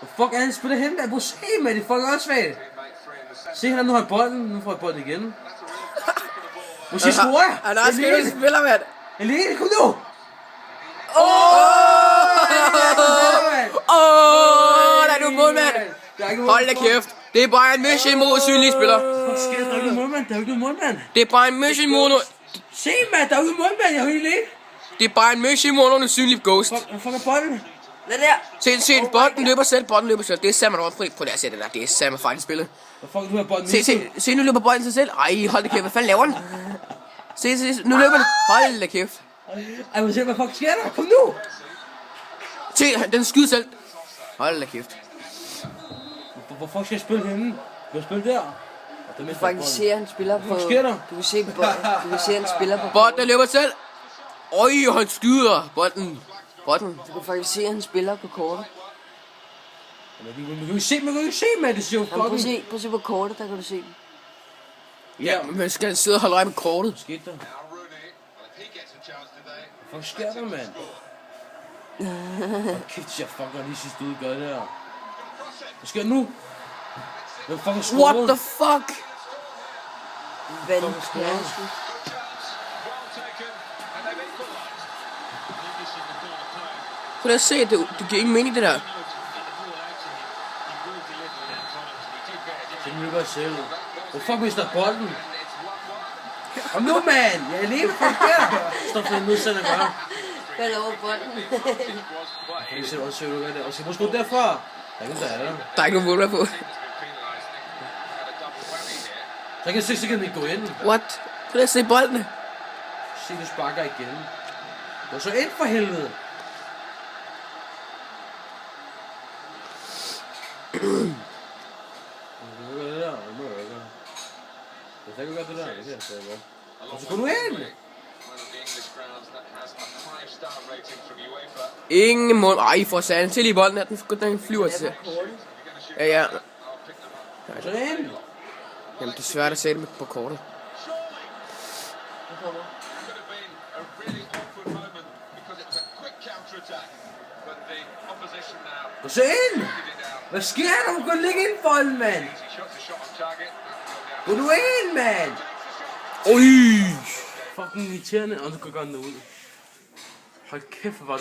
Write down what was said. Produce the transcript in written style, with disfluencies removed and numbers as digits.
Hvor fuck er han spiller hen der? Hvor se med det fucking åndssvagt. Se han nu har bolden. Nu får jeg bolden igen. Måske scorer jeg. Han er også skrevet spiller, mand. Alene, kom nu. Der er du mål, mand. Hold da kæft. Det er Bayern München mod synlige spiller. Hvad sker der? Der er ikke målmand. Der er ikke målmand. Det er Bayern München mod... Se, mand. Der er ikke målmand. Jeg har helt ikke. Det er Bayern München mod nogle synlige ghost. Fuck er bolden. Lad der. Se, bolden løber selv. Bolden løber selv. Det er Sam, der var på det her sæt, der. Det er Sam, der faktisk spiller. Hvad fuck du har bolden? Se, nu løber bolden sig selv. Ej, hold da kæft. Hvad fanden laver den? Se, nu løber den. Hold da kæft. Ej, må se, hvad fuck sker der? Kom nu. Se, den skyder selv. Hold da kæft. Hvor fuck skal jeg spille henne? Du kan spille der. Du kan faktisk se, at han spiller på... Hvad sker der? Du kan se, at han spiller på... Bolden, der løber selv. Øj, han skyder bolden. Du kan faktisk se, at han spiller på kortet. Man kan jo ikke se, mand. Det ser jo Prøv fucking... at se på kortet, der kan du se den. Ja, men man skal sidde og holde øje med kortet. Hvad skete der? Hvad sker der, mand? Kæft, jeg fucker lige sidste ud gør det her. Hvad sker nu? Hvem fucking scorer? What the fuck? Vand. Prøv lige at se, det giver ingen mening, det der. Så nu løber selv. Hvor fuck mister bolden? Kom nu, mand! Jeg er alene, fuck der! Stop for den modsatte at gøre. Fald over bolden. Jeg ser også søge ud af det. Og skal måske gå derfra. Der er ikke nogen, der er der. Der er ikke nogen måler på. Så kan jeg se, så kan den ikke gå ind. What? Prøv lige at se boldene. Se, du sparker igen. Gå så ind for helvede. Det der. Det må jeg ikke gøre. Jeg kan ikke gøre det der. Det kan jeg stadig godt. Og så går du ind. Ingen mål. Ej, for satan. Til i bolden her. Den flyver til. Ja. Så ind. Jamen, det er svært at se det på kortet. Gå så ind. Hvad sker der? Du kan ligge ind for den, mand. Gå nu ind, mand. Oj! Fucking irriterende. Og du kan gøre den ud. Hold kæft, hvor var det.